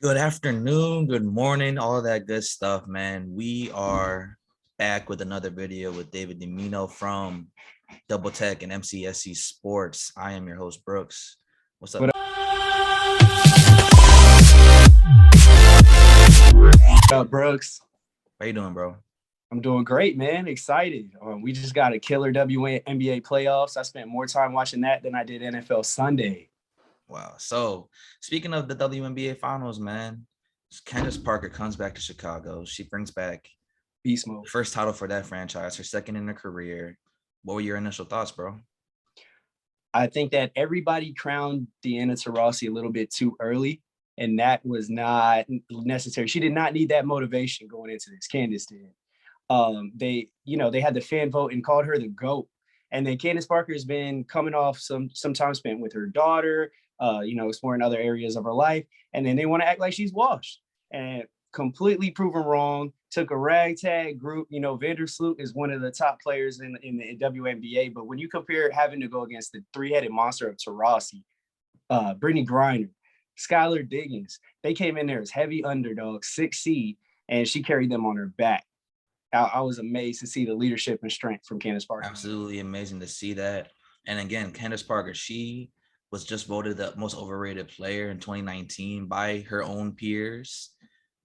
Good afternoon, good morning, all that good stuff, man. We are back with another video with David DeMino from Double Tech and MCSC Sports. I am your host, Brooks. What's up? What up, Brooks? How you doing, bro? I'm doing great, man. Excited. We just got a killer WNBA playoffs. I spent more time watching that than I did NFL Sunday. Wow. So, speaking of the WNBA finals, man, Candace Parker comes back to Chicago. She brings back Beast mode. the first title for that franchise, her second in her career. What were your initial thoughts, bro? I think that everybody crowned Diana Taurasi a little bit too early, and that was not necessary. She did not need that motivation going into this. Candace did. They had the fan vote and called her the GOAT. And then Candace Parker has been coming off some time spent with her daughter, exploring other areas of her life. And then they want to act like she's washed and completely proven wrong. Took a ragtag group. Vandersloot is one of the top players in the WNBA. But when you compare having to go against the three-headed monster of Taurasi, Brittany Griner, Skylar Diggins, they came in there as heavy underdogs, 6 seed, and she carried them on her back. I was amazed to see the leadership and strength from Candace Parker. Absolutely amazing to see that. And again, Candace Parker, she was just voted the most overrated player in 2019 by her own peers.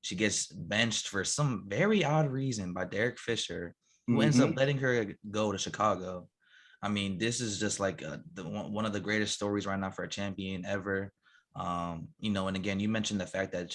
She gets benched for some very odd reason by Derek Fisher, who ends up letting her go to Chicago. I mean, this is just like one of the greatest stories right now for a champion ever. And again, you mentioned the fact that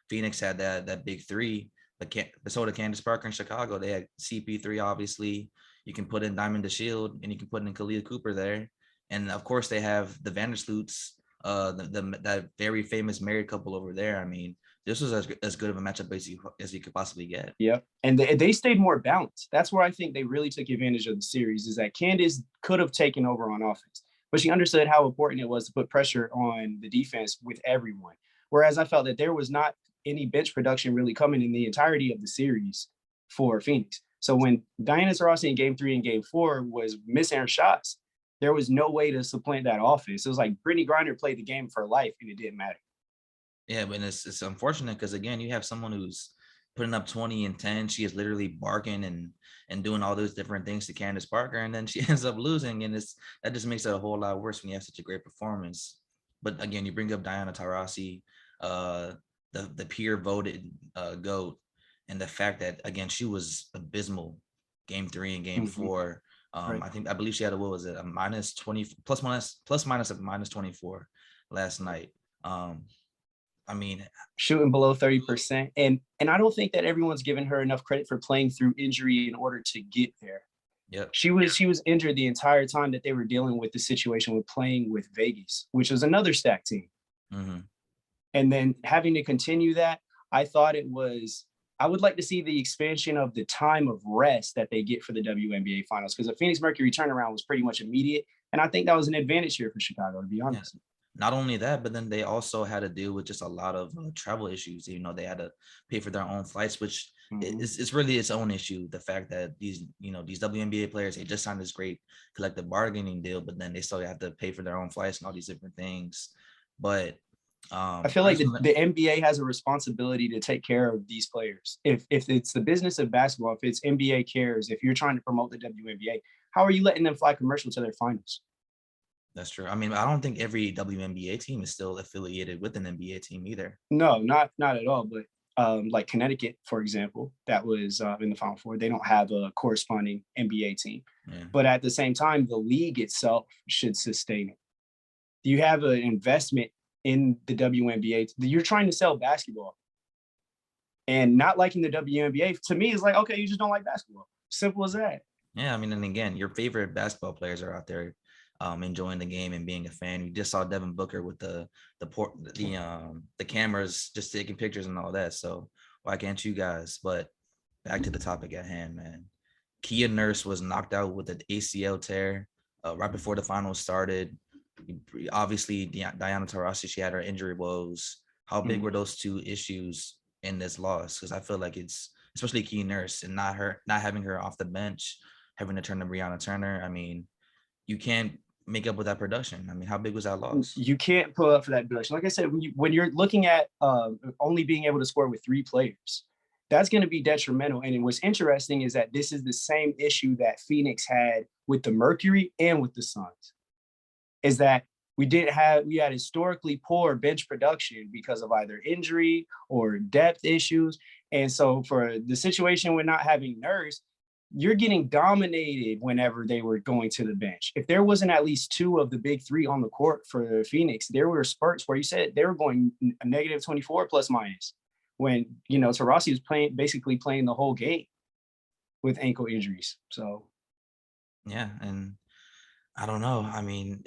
Phoenix had that big three, but so did Candace Parker in Chicago. They had CP3, obviously. You can put in Diamond DeShield, and you can put in Khalil Cooper there. And of course, they have the Vandersloots, that very famous married couple over there. I mean, this was as good of a matchup as you could possibly get. Yeah, and they stayed more balanced. That's where I think they really took advantage of the series, is that Candace could have taken over on offense, but she understood how important it was to put pressure on the defense with everyone. Whereas I felt that there was not any bench production really coming in the entirety of the series for Phoenix. So when Diana Taurasi in game 3 and game 4 was missing her shots, there was no way to supplant that offense. It was like Brittany Griner played the game for life, and it didn't matter. Yeah, but it's unfortunate because again, you have someone who's putting up 20 and 10. She is literally barking and doing all those different things to Candace Parker, and then she ends up losing, and that just makes it a whole lot worse when you have such a great performance. But again, you bring up Diana Taurasi, the peer voted GOAT, and the fact that again she was abysmal game 3 and game 4. Right. I believe she had a, what was it, a minus 20 plus minus of minus 24 last night. I mean, shooting below 30%. And I don't think that everyone's given her enough credit for playing through injury in order to get there. Yep. She was injured the entire time that they were dealing with the situation with playing with Vegas, which was another stacked team. Mm-hmm. And then having to continue that, I would like to see the expansion of the time of rest that they get for the WNBA finals, because the Phoenix Mercury turnaround was pretty much immediate. And I think that was an advantage here for Chicago, to be honest. Yeah. Not only that, but then they also had to deal with just a lot of travel issues. They had to pay for their own flights, which is really its own issue. The fact that these WNBA players, they just signed this great collective bargaining deal, but then they still have to pay for their own flights and all these different things. But I feel like the NBA has a responsibility to take care of these players. If it's the business of basketball, if it's NBA cares, if you're trying to promote the WNBA, how are you letting them fly commercial to their finals? That's true. I mean, I don't think every WNBA team is still affiliated with an NBA team either. No, not at all. But like Connecticut, for example, that was in the Final Four. They don't have a corresponding NBA team. Yeah. But at the same time, the league itself should sustain it. You have an investment in the WNBA. You're trying to sell basketball. And not liking the WNBA, to me, is like, okay, you just don't like basketball. Simple as that. Yeah, I mean, and again, your favorite basketball players are out there enjoying the game and being a fan. You just saw Devin Booker with the cameras just taking pictures and all that. So why can't you guys? But back to the topic at hand, man. Kia Nurse was knocked out with an ACL tear right before the finals started. Obviously, Diana Taurasi, she had her injury woes. How big were those two issues in this loss? Because I feel like it's especially Kia Nurse and not having her off the bench, having to turn to Brianna Turner. I mean, you can't make up with that production? I mean, how big was that loss? You can't pull up for that production. Like I said, when you're looking at only being able to score with 3 players, that's going to be detrimental. And what's interesting is that this is the same issue that Phoenix had with the Mercury and with the Suns, is that we had historically poor bench production because of either injury or depth issues. And so for the situation with not having Nurse, you're getting dominated whenever they were going to the bench. If there wasn't at least 2 of the big 3 on the court for Phoenix, there were spurts where you said they were going a negative 24 plus minus when, Taurasi was basically playing the whole game with ankle injuries. So Yeah, and I don't know. I mean,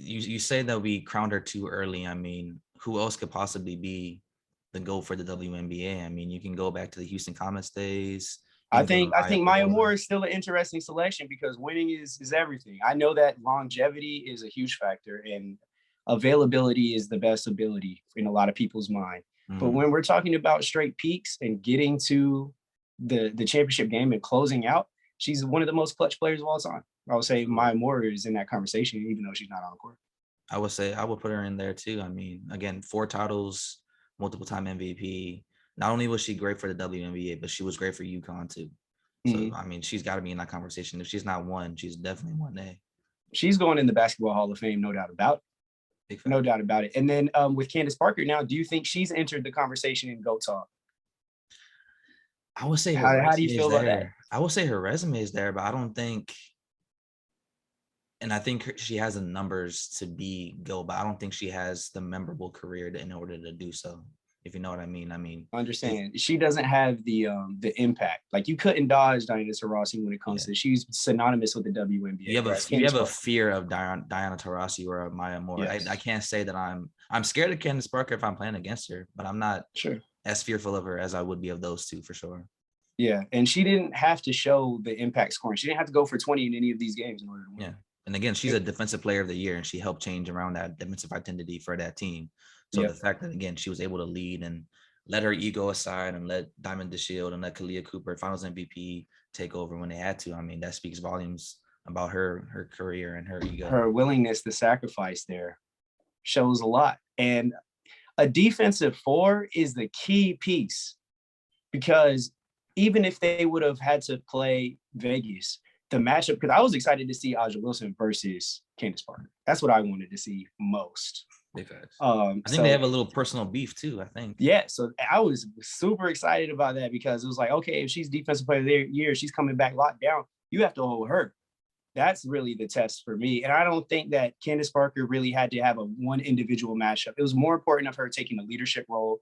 you say that we crowned her too early. I mean, who else could possibly be the GOAT for the WNBA? I mean, you can go back to the Houston Comets days. You I can go to think I Maya think Maya Moore. Moore is still an interesting selection because winning is everything. I know that longevity is a huge factor and availability is the best ability in a lot of people's mind. But Mhm. when we're talking about straight peaks and getting to the championship game and closing out, she's one of the most clutch players of all time. I would say Absolutely. Maya Moore is in that conversation, even though she's not on the court. I would say I would put her in there too. I mean, again, 4 titles, multiple time MVP. Not only was she great for the WNBA, but she was great for UConn too. So Mhm. I mean, she's got to be in that conversation. If she's not one, she's definitely 1A. She's going in the Basketball Hall of Fame, no doubt about it. Big No fact. doubt about it. And then with Candace Parker now, do you think she's entered the conversation in GOAT talk? I would say her How do you resume is feel about that? there. I would say her resume is there, but I don't think, and I think she has the numbers to be GOAT, but I don't think she has the memorable career in order to do so. If you know what I mean. I mean, it, Understand she doesn't have the impact. Like you couldn't dodge Diana Taurasi when it comes yeah. to she's synonymous with the WNBA. Whereas You Candace have a Parker, fear of Diana Taurasi or Maya Moore. I yes, can't say that I'm scared of Candace Parker if I'm playing against her, but I'm not sure, as fearful of her as I would be of those two for sure. yeah. And she didn't have to show the impact scoring. She didn't have to go for 20 in any of these games in order to win. Yeah. And again, she's a defensive player of the year and she helped change around that defensive identity for that team. So the Yep. fact that again she was able to lead and let her ego aside and let Diamond DeShield and let Kalia Cooper, Finals MVP, take over when they had to. I mean, that speaks volumes about her career and her ego. Her willingness to sacrifice there shows a lot. And a defensive 4 is the key piece because even if they would have had to play Vegas, the matchup, because I was excited to see Aja Wilson versus Candace Parker. That's what I wanted to see most. Big facts. I think they So have a little personal beef too. I think. yeah, so I was super excited about that because it was like, okay, if she's defensive player of the year, she's coming back locked down. You have to hold her. That's really the test for me. And I don't think that Candace Parker really had to have a one individual matchup. It was more important of her taking a leadership role.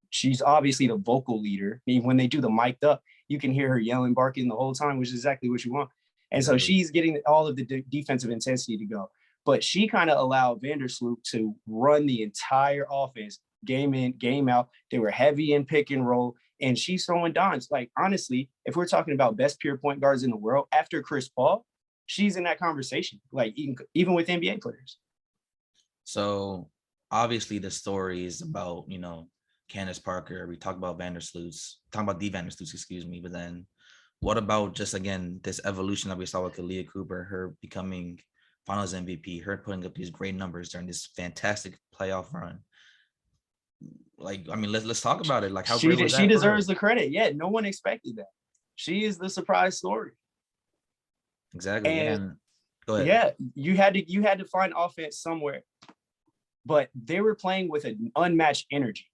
She's obviously the vocal leader. I mean, when they do the mic'd up, you can hear her yelling, barking the whole time, which is exactly what you want. And so Exactly. she's getting all of the defensive intensity to go. But she kind of allowed Vandersloot to run the entire offense, game in, game out. They were heavy in pick and roll, and she's throwing dimes. Like, honestly, if we're talking about best pure point guards in the world, after Chris Paul, she's in that conversation, like even with NBA players. So obviously the story is about, Candace Parker. We talk about Vandersloots, talking about the Vandersloots, excuse me. But then what about just again this evolution that we saw with Kalia Cooper, her becoming finals MVP, her putting up these great numbers during this fantastic playoff run? Like, I mean, let's talk about it. Like, how great was She that for her? deserves the credit. Yeah, no one expected that. She is the surprise story. Exactly. Yeah. And And go ahead. yeah, you had to find offense somewhere, but they were playing with an unmatched energy.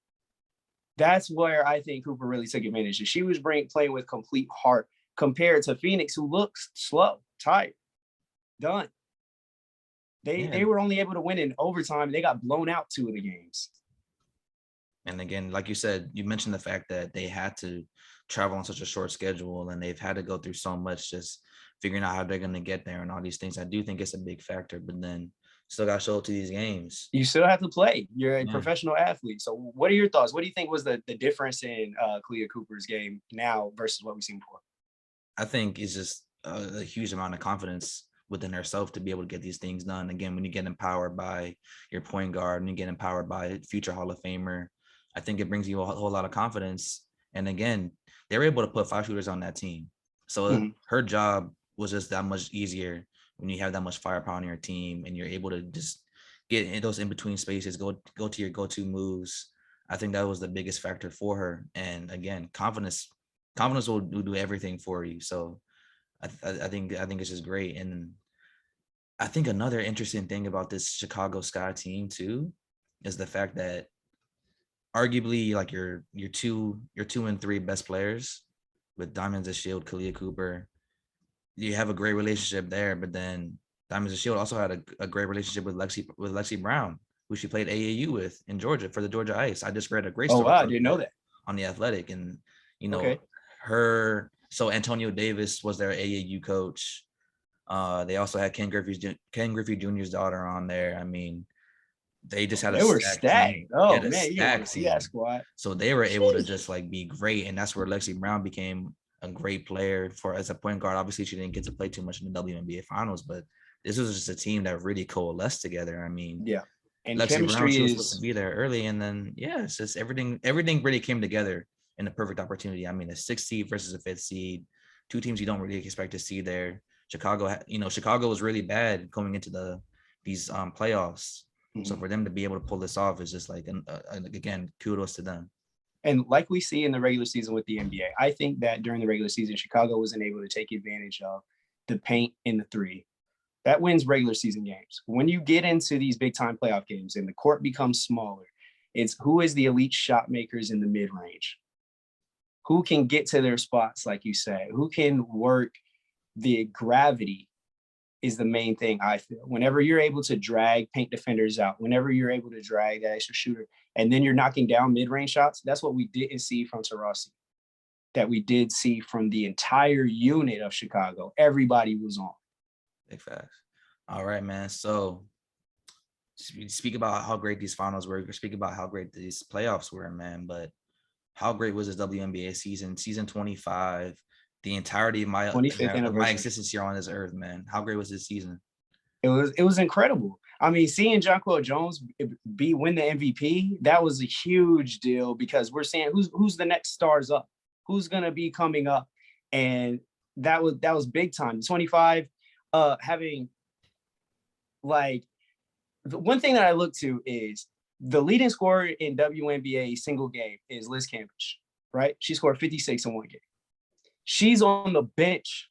That's where I think Cooper really took advantage. She was playing with complete heart compared to Phoenix, who looks slow, tired, done. Yeah. They were only able to win in overtime. They got blown out 2 of the games. And again, like you said, you mentioned the fact that they had to travel on such a short schedule and they've had to go through so much just figuring out how they're going to get there and all these things. I do think it's a big factor, but then still got to show up to these games. You still have to play. You're a Yeah. professional athlete. So what are your thoughts? What do you think was the difference in Kalia Cooper's game now versus what we've seen before? I think it's just a huge amount of confidence within herself to be able to get these things done. Again, when you get empowered by your point guard and you get empowered by a future Hall of Famer, I think it brings you a whole lot of confidence. And again, they were able to put 5 shooters on that team. So Mhm. her job was just that much easier when you have that much firepower on your team and you're able to just get in those in between spaces, go to your go-to moves. I think that was the biggest factor for her. And again, confidence will do everything for you. So I think it's just great. And I think another interesting thing about this Chicago Sky team too is the fact that arguably like your two and three best players with Diamonds of Shield, Kalia Cooper, you have a great relationship there. But then Diamonds of Shield also had a great relationship with Lexi Brown, who she played AAU with in Georgia for the Georgia Ice. I just read a great Oh story wow, I about didn't know that that. on the Athletic, and you know Okay. her. So Antonio Davis was their AAU coach. They also had Ken Griffey Jr.'s daughter on there. I mean, they just had a They were stacked team. stacked. They Oh had a man, you didn't want stacked to see that team. squad. So they were able to Sheesh. just like be great. And that's where Lexi Brown became a great player for as a point guard. Obviously, she didn't get to play too much in the WNBA finals, but this was just a team that really coalesced together. I mean, Yeah. And Lexi Brown, she chemistry was supposed to is be there early, and then yeah, it's just everything really came together in the perfect opportunity. I mean, a sixth seed versus a fifth seed, two teams you don't really expect to see there. Chicago was really bad coming into these playoffs. So mhm. for them to be able to pull this off is just like, again, kudos to them. And like we see in the regular season with the NBA, I think that during the regular season, Chicago wasn't able to take advantage of the paint in the three. That wins regular season games. When you get into these big time playoff games and the court becomes smaller, it's who is the elite shot makers in the mid range? Who can get to their spots, like you said? Who can work the gravity is the main thing I feel. Whenever you're able to drag paint defenders out, whenever you're able to drag that extra shooter, and then you're knocking down mid-range shots, that's what we didn't see from Taurasi. That we did see from the entire unit of Chicago. Everybody was on. Big facts. All right, man. So speak about how great these finals were. Speak about how great these playoffs were, man. But how great was this WNBA season 25, the entirety of 25th my anniversary. existence here on this earth, man? How great was this season? It was incredible. I mean, seeing Jonquel Jones win the MVP, that was a huge deal because we're saying who's the next stars up, who's gonna be coming up, and that was big time. 25, having like the one thing that I look to is the leading scorer in WNBA single game is Liz Cambridge, right? She scored 56 in one game. She's on the bench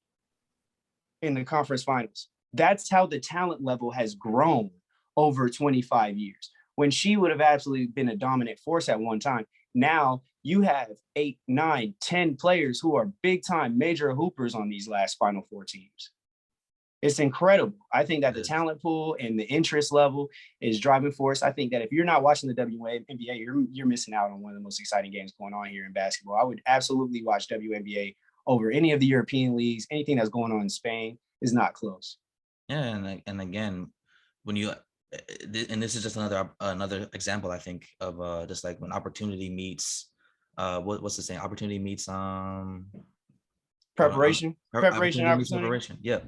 in the conference finals. That's how the talent level has grown over 25 years. When she would have absolutely been a dominant force at one time, now you have 8, 9, 10 players who are big time major hoopers on these last Final Four teams. It's incredible. I think that the talent pool and the interest level is driving force. I think that if you're not watching the WNBA, you're missing out on one of the most exciting games going on here in basketball. I would absolutely watch WNBA over any of the European leagues. Anything that's going on in Spain is not close. Yeah, and again, when you and this is just another example, I think, of just like when opportunity meets what's the saying? Opportunity meets Preparation, preparation, opportunity meets opportunity. preparation. Yeah,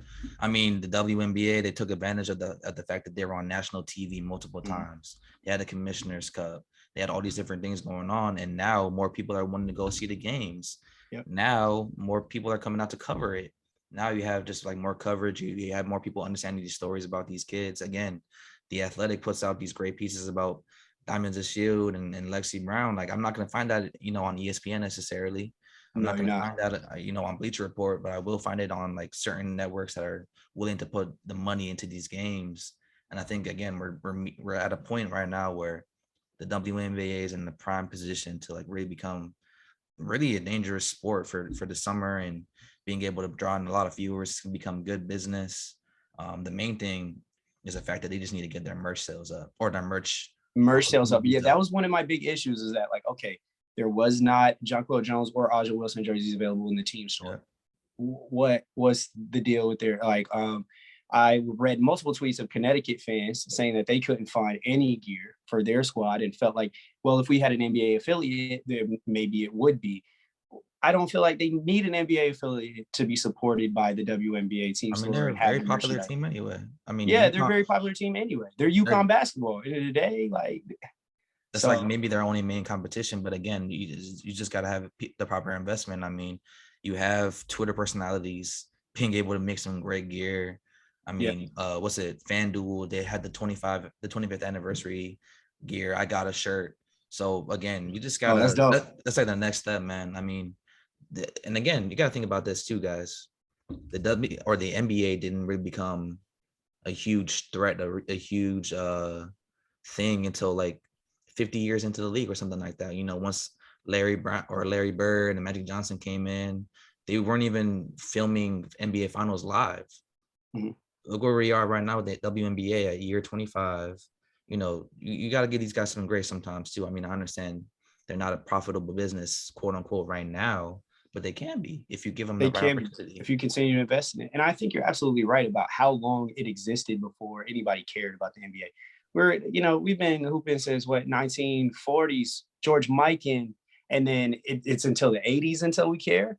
I mean the WNBA, they took advantage of the fact that they were on national TV multiple times. They had a Commissioner's Cup. They had all these different things going on, and now more people are wanting to go see the games. Yep. Now more people are coming out to cover it. Now you have just like more coverage. You have more people understanding these stories about these kids. Again, the Athletic puts out these great pieces about Diamonds of Shield and Lexi Brown. Like I'm not going to find that on ESPN necessarily. I'm No, not you're going to not. find that on Bleacher Report, but I will find it on like certain networks that are willing to put the money into these games. And I think again we're at a point right now where the WNBA is in the prime position to like really become really a dangerous sport for the summer, and being able to draw in a lot of viewers can become good business. The main thing is the fact that they just need to get their merch sales up or their merch sales up. Yeah, that was one of my big issues is that like, okay, there was not Jonquel Jones or Aja Wilson jerseys available in the team store. Yeah. What was the deal with their I read multiple tweets of Connecticut fans saying that they couldn't find any gear for their squad and felt like, well, if we had an NBA affiliate, then maybe it would be. I don't feel like they need an NBA affiliate to be supported by the WNBA team store. They're and a have very popular team anyway. Yeah, they're a very popular team anyway. They're UConn basketball. At the end of the day, like that's like maybe their only main competition. But again, you just got to have the proper investment. I mean, you have Twitter personalities being able to make some great gear. I Yeah. mean, what's it? FanDuel, they had the 25th anniversary gear. I got a shirt. So again, you just Oh, that's gotta dope. that's like the next step, man. I mean, and again, you gotta think about this too, guys. The NBA didn't really become a huge threat, a huge thing until like 50 years into the league or something like that. You know, once Larry Brown or Larry Bird and Magic Johnson came in, they weren't even filming NBA finals live. Mhm. Look where we are right now with the WNBA at year 25. You know, you got to give these guys some grace sometimes too. I mean, I understand they're not a profitable business, quote unquote, right now, but they can be if you give them the They right can be opportunity. if you continue to invest in it. And I think you're absolutely right about how long it existed before anybody cared about the NBA. We've been hooping since what 1940s, George Mikan, and then it's until the 80s until we care.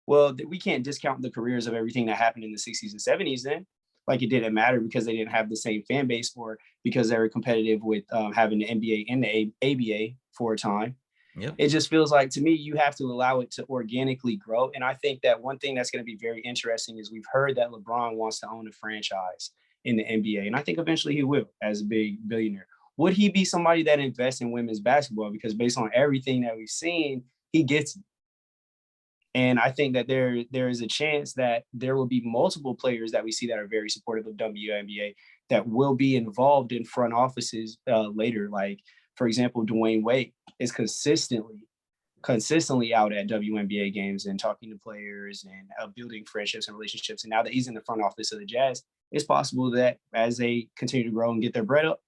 Well, we can't discount the careers of everything that happened in the 60s and 70s then. Like it didn't matter because they didn't have the same fan base or because they were competitive with having the NBA and the ABA for a time. Yep. It just feels like to me, you have to allow it to organically grow. And I think that one thing that's going to be very interesting is we've heard that LeBron wants to own a franchise in the NBA. And I think eventually he will as a big billionaire. Would he be somebody that invests in women's basketball? Because based on everything that we've seen, he gets it. And I think that there is a chance that there will be multiple players that we see that are very supportive of WNBA that will be involved in front offices later. Like, for example, Dwayne Wade is consistently out at WNBA games and talking to players and building friendships and relationships. And now that he's in the front office of the Jazz, it's possible that as they continue to grow and get their bread up,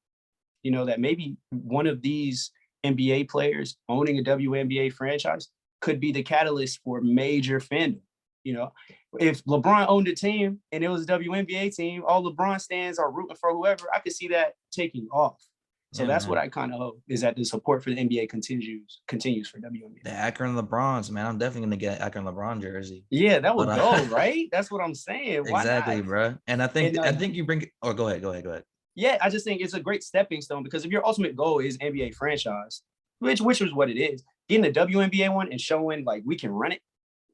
that maybe one of these NBA players owning a WNBA franchise could be the catalyst for major fandom. You know, if LeBron owned a team and it was a WNBA team, all LeBron stands are rooting for whoever. I could see that taking off. So Yeah, that's what man. I kind of hope is that the support for the NBA continues for The WNBA. Akron LeBrons, man. I'm definitely gonna get Akron LeBron jersey. Yeah, that But would go right. That's what I'm saying. Why not? exactly, bro. And I think And I think you bring. Oh, go ahead. yeah, I just think it's a great stepping stone because if your ultimate goal is NBA franchise, which is what it is, getting the WNBA one and showing like we can run it,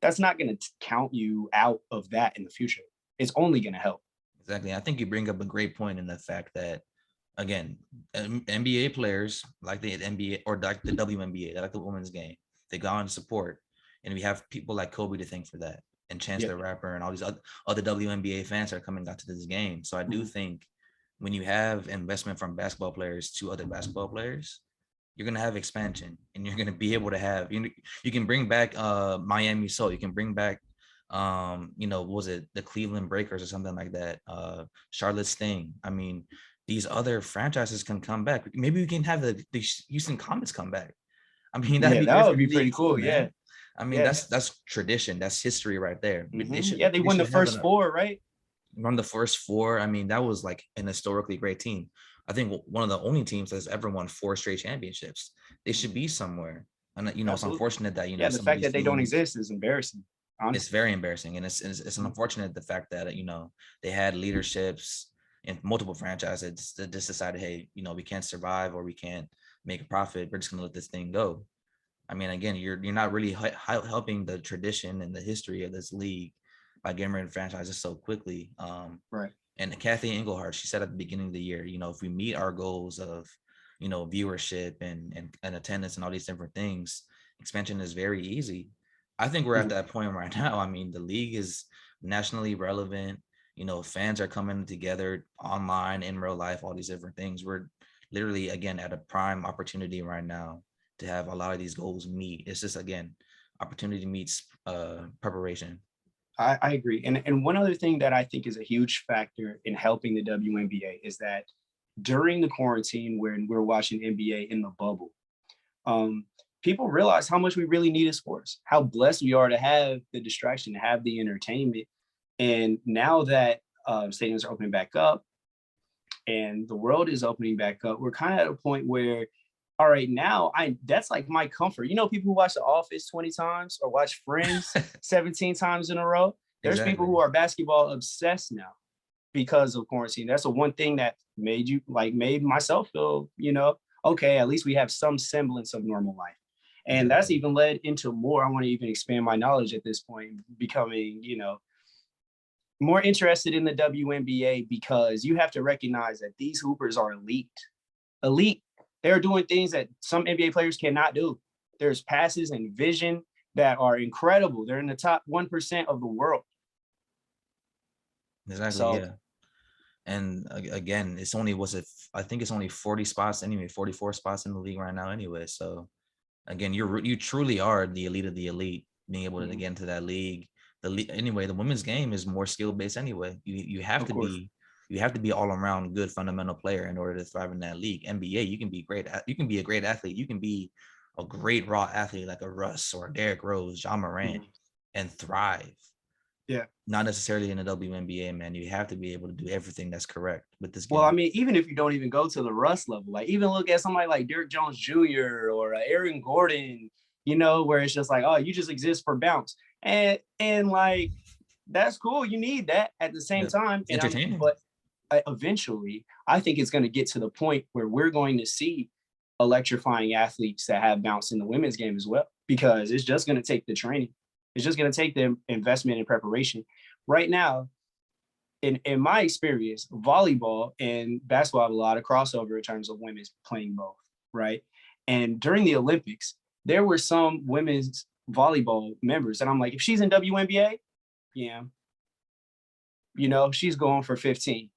that's not going to count you out of that in the future. It's only going to help. Exactly. I think you bring up a great point in the fact that, again, NBA players like the NBA or like the WNBA, like the women's game, they go on support, and we have people like Kobe to thank for that, and Chance Yeah. the Rapper, and all these other WNBA fans are coming out to this game. So I do Mhm. think when you have investment from basketball players to other basketball players, you're gonna have expansion, and you're gonna be able to have you can bring back Miami Soul, you can bring back was it the Cleveland Breakers or something like that, Charlotte Sting. I mean, these other franchises can come back. Maybe we can have the Houston Comets come back. I mean, that'd Yeah, be great that for would the be pretty league too, cool. Yeah. man. I mean, Yeah. that's tradition, that's history right there. They should Yeah, they they won the should have first four, right? run the first four. I mean, that was like an historically great team. I think one of the only teams that's ever won 4 straight championships. They should be somewhere. And it's Absolutely. unfortunate that Yeah, the some of fact these that they don't teams. exist is embarrassing, It's honestly. very embarrassing, and it's Mhm. unfortunate the fact that they had leaderships in multiple franchises that just decided, hey, we can't survive or we can't make a profit. We're just gonna let this thing go. I mean, again, you're not really helping the tradition and the history of this league by getting rid of franchises so quickly. Right. And Kathy Engelhart, she said at the beginning of the year, if we meet our goals of, viewership and attendance and all these different things, expansion is very easy. I think we're at Mhm. that point right now. I mean, the league is nationally relevant. Fans are coming together online in real life, all these different things. We're literally, again, at a prime opportunity right now to have a lot of these goals meet. It's just, again, opportunity meets preparation. I agree. And one other thing that I think is a huge factor in helping the WNBA is that during the quarantine when we're watching NBA in the bubble, um, people realize how much we really needed sports, how blessed we are to have the distraction, to have the entertainment. And now that stadiums are opening back up and the world is opening back up, we're kind of at a point where, all right, now that's like my comfort. People who watch The Office 20 times or watch Friends 17 times in a row. There's people Exactly. who are basketball obsessed now because of quarantine. That's the one thing that made myself feel, okay, at least we have some semblance of normal life. And that's Exactly. even led into more. I want to even expand my knowledge at this point, becoming, more interested in the WNBA because you have to recognize that these hoopers are elite. Elite. They're doing things that some NBA players cannot do. There's passes and vision that are incredible. They're in the top 1% of the world. Exactly. So, Yeah. And again, it's only I think it's only 40 spots anyway, 44 spots in the league right now anyway. So again, you truly are the elite of the elite, being able to get into that league. Anyway, the women's game is more skill based anyway. You have of to course. be all around good fundamental player in order to thrive in that league. NBA, you can be great. You can be a great athlete. You can be a great raw athlete like a Russ or a Derrick Rose, John Morant, and thrive. Yeah. Not necessarily in the WNBA, man. You have to be able to do everything that's correct with this game. Well, I mean, even if you don't even go to the Russ level, like even look at somebody like Derrick Jones Jr. or Aaron Gordon, you know, where it's just like, oh, you just exist for bounce. And like, that's cool. You need that at the same time. Entertaining. But eventually, I think it's going to get to the point where we're going to see electrifying athletes that have bounce in the women's game as well, because it's just going to take the training. It's just going to take the investment and preparation. Right now, in my experience, volleyball and basketball have a lot of crossover in terms of women playing both, right? And during the Olympics, there were some women's volleyball members, and I'm like, if she's in WNBA, yeah, you know, she's going for 15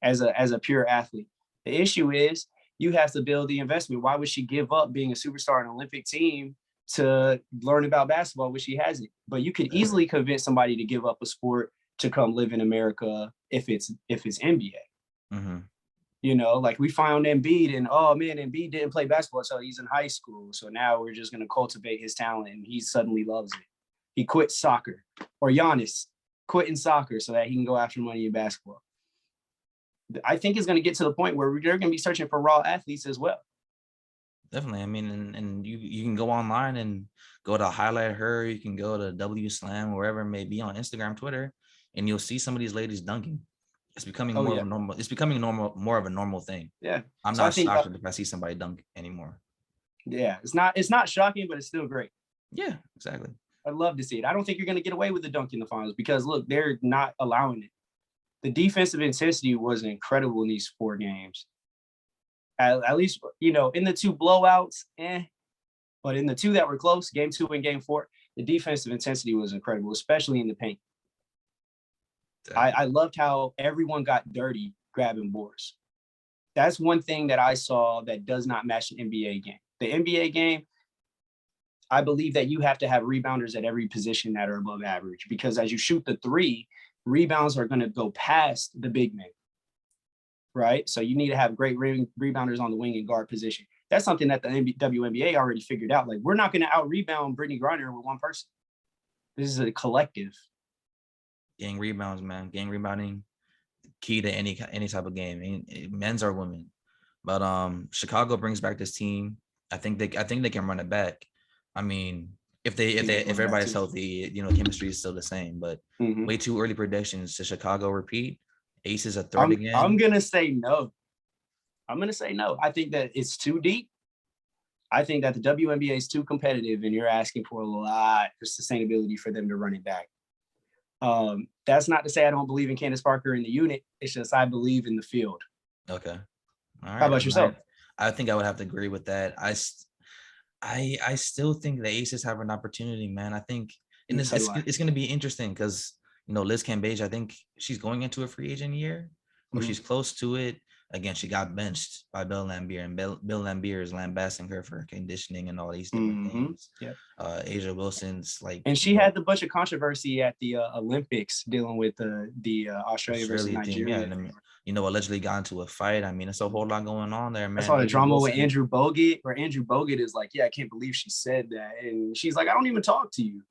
as a pure athlete. The issue is you have to build the investment. Why would she give up being a superstar in an Olympic team to learn about basketball when she hasn't? But you could easily convince somebody to give up a sport to come live in America if it's NBA. Mm-hmm. You know, like we found Embiid, and oh man, Embiid didn't play basketball until he's in high school. So now we're just going to cultivate his talent, and he suddenly loves it. He quit soccer, or Giannis quitting soccer so that he can go after money in basketball. I think it's going to get to the point where they're going to be searching for raw athletes as well. Definitely. I mean, and you can go online and go to Highlight Her. You can go to W Slam, wherever it may be, on Instagram, Twitter, and you'll see some of these ladies dunking. It's becoming more of a normal. It's becoming more of a normal thing. Yeah, I'm not shocked if I see somebody dunk anymore. Yeah, it's not shocking, but it's still great. Yeah, exactly. I'd love to see it. I don't think you're going to get away with the dunk in the finals because look, they're not allowing it. The defensive intensity was incredible in these 4 games. At least, you know, in the 2 blowouts, but in the 2 that were close, game 2 and game 4, the defensive intensity was incredible, especially in the paint. Exactly. I loved how everyone got dirty grabbing boards. That's one thing that I saw that does not match the NBA game. The NBA game, I believe that you have to have rebounders at every position that are above average, because as you shoot the 3, rebounds are going to go past the big man, right? So you need to have great rebounders on the wing and guard position. That's something that the WNBA already figured out. Like, we're not going to out-rebound Brittany Griner with one person. This is a collective. Gang rebounds, man. Gang rebounding, key to any type of game, men's or women. But Chicago brings back this team. I think they can run it back. I mean, if everybody's healthy, you know, chemistry is still the same. But way too early predictions. To Chicago repeat? Aces a third again? I'm gonna say no. I think that it's too deep. I think that the WNBA is too competitive, and you're asking for a lot of sustainability for them to run it back. That's not to say I don't believe in Candace Parker in the unit. It's just I believe in the field. Okay. All right. How about yourself? I think I would have to agree with that. I still think the Aces have an opportunity, man. I think it's going to be interesting because, you know, Liz Cambage, I think she's going into a free agent year, or she's close to it. Again, she got benched by Bill Laimbeer, and Bill Laimbeer is lambasting her for conditioning and all these different things. Yeah. Asia Wilson's like, and she had the bunch of controversy at the Olympics dealing with the Australia versus Nigeria. Yeah, and, you know, allegedly got into a fight. I mean, it's a whole lot going on there, man. I saw the drama with Andrew Bogut, where Andrew Bogut is like, yeah, I can't believe she said that. And she's like, I don't even talk to you.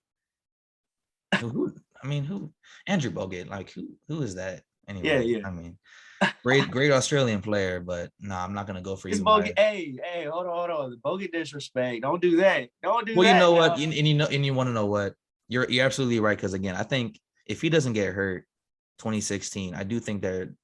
Who? Andrew Bogut, like who is that? Anyway, yeah. I mean, great Australian player, but no, I'm not gonna go for you. Bogut. Hey, hold on. The Bogut disrespect. Don't do that. Well, that. You know what? And you want to know what? You're absolutely right, because again, I think if he doesn't get hurt 2016, I do think they're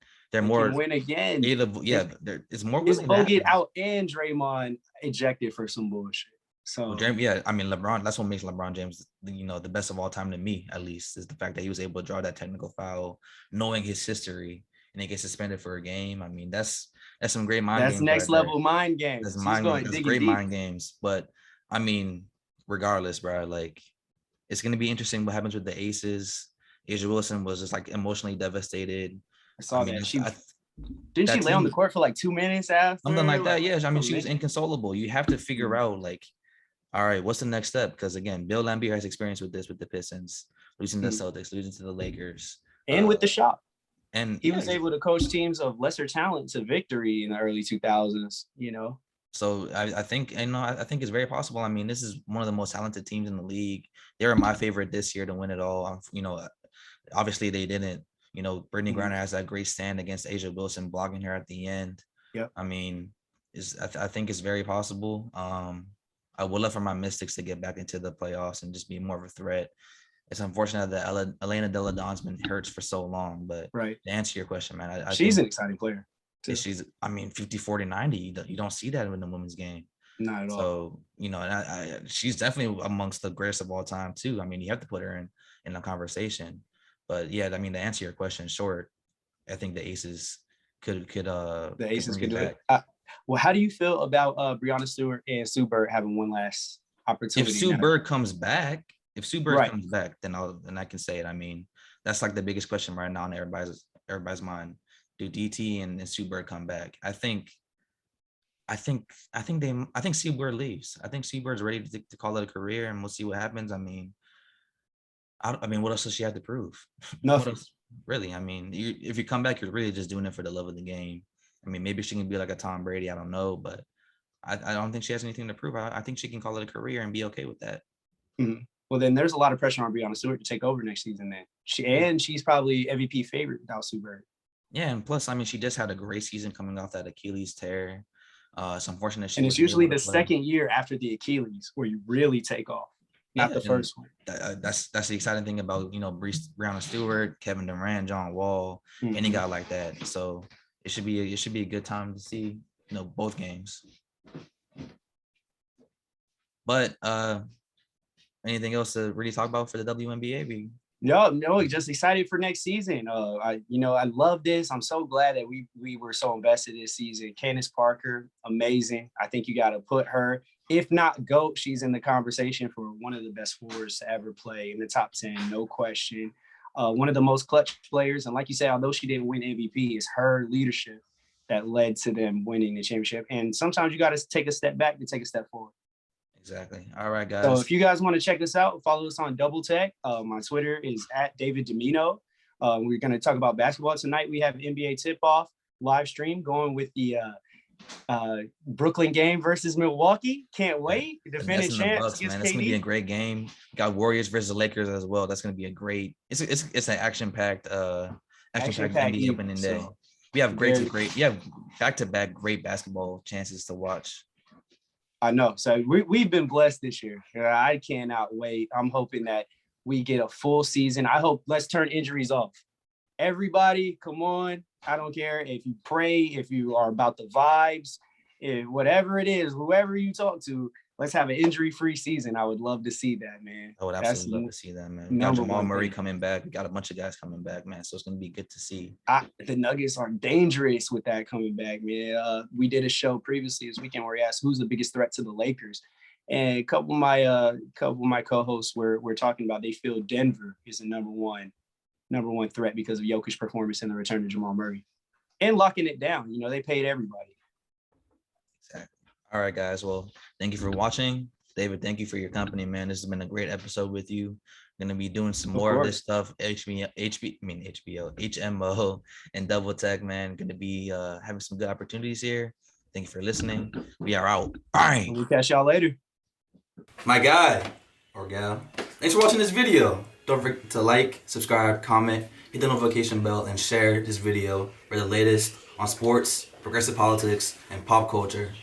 more can win again. It's more. It's Bogut out and Draymond ejected for some bullshit. Well, So James, yeah, I mean LeBron. That's what makes LeBron James, the best of all time to me, at least, is the fact that he was able to draw that technical foul, knowing his history, and he gets suspended for a game. I mean, that's some great mind that's games right next there. level mind That's games. He's mind games. going That's digging great deep. mind games. But I mean, regardless, bro, like it's gonna be interesting what happens with the Aces. Asia Wilson was just like emotionally devastated. I I saw mean, that. Didn't she that lay on the team, court for like 2 minutes something after? like that. Yeah, I mean, Some she was minute. inconsolable. You have to figure Mm. out like, all right, what's the next step? Because again, Bill Laimbeer has experience with this with the Pistons, losing to the Mm. Celtics, losing to the Lakers, And with the shot, and he yeah. was able to coach teams of lesser talent to victory in the early 2000s. So I think I think it's very possible. I mean, this is one of the most talented teams in the league. They were my favorite this year to win it all. Obviously they didn't. Brittany Mhm. Griner has that great stand against Asia Wilson, blocking her at the end. Yep. I mean, I think it's very possible. I would love for my Mystics to get back into the playoffs and just be more of a threat. It's unfortunate that Elena Della Don's been hurt for so long, but Right. to answer your question, man, I She's think an exciting player too. she's, I mean, 50, 40, 90. You don't see that in the women's game. Not at all. So, and she's definitely amongst the greatest of all time too. I mean, you have to put her in a conversation. But yeah, I mean, to answer your question short, I think the Aces could The Aces bring could it do it. back. Well, how do you feel about Breonna Stewart and Sue Bird having one last If opportunity Sue now? Bird comes back, Right. then I can say it. I mean, that's like the biggest question right now in everybody's mind. Do DT and Sue Bird come back? I think Sue Bird leaves. I think Sue Bird's ready to call it a career, and we'll see what happens. I mean, what else does she have to prove? What Nothing. else, really? I mean, if you come back, you're really just doing it for the love of the game. I mean, maybe she can be like a Tom Brady. I don't know, but I don't think she has anything to prove. I think she can call it a career and be okay with that. Mhm. Well, then there's a lot of pressure on Breonna Stewart to take over next season. Then Yeah. she's probably MVP favorite without Sue Bird. Yeah, and plus, I mean, she just had a great season coming off that Achilles tear. It's unfortunate she And it's wasn't able usually to the play. second year after the Achilles where you really take off, not Yeah, the and first one. that's the exciting thing about Breonna Stewart, Kevin Durant, John Wall, any Mhm. guy like that. So it should be a good time to see both games. But anything else to really talk about for the WNBA? No, just excited for next season. I love this. I'm so glad that we were so invested this season. Candace Parker, amazing. I think you got to put her, if not GOAT, she's in the conversation for one of the best forwards to ever play in the top 10, no question. One of the most clutch players, and like you said, although she didn't win MVP, it's her leadership that led to them winning the championship. And sometimes you got to take a step back to take a step forward. Exactly. All right, So guys. if you guys want to check us out, follow us on Double Tech. My Twitter is at David DeMino. We're going to talk about basketball tonight. We have NBA tip-off live stream going with the Brooklyn game versus Milwaukee. Can't Yeah. wait. The Defending Nets and the champs Bucks, against man. That's gonna be a KD. great game. Got Warriors versus the Lakers as well. That's gonna be a great. It's an action packed Action-packed NBA evening. opening day. So We have very. you have back to back great basketball chances to watch. I know. So we've been blessed this year. I cannot wait. I'm hoping that we get a full season. I hope let's turn injuries off. Everybody, come on. I don't care if you pray, if you are about the vibes, if whatever it is, whoever you talk to, let's have an injury-free season. I would love to see that, man. I would That's absolutely love to see that, man. We got number Jamal one Murray thing. coming back. We got a bunch of guys coming back, man. So it's gonna be good to see. The Nuggets are dangerous with that coming back, man. We did a show previously this weekend where we asked who's the biggest threat to the Lakers, and a couple of my co-hosts were talking about they feel Denver is the number one threat because of Jokic's performance and the return of Jamal Murray and locking it down. They paid everybody. Exactly. All right, guys. Well, thank you for watching. David, thank you for your company, man. This has been a great episode with you. Gonna be doing some Of more of this course. stuff. HMO, and Double Tech, man. Gonna be having some good opportunities here. Thank you for listening. We are out. Bye. We'll catch y'all later. My guy or gal, thanks for watching this video. Don't forget to like, subscribe, comment, hit the notification bell, and share this video for the latest on sports, progressive politics, and pop culture.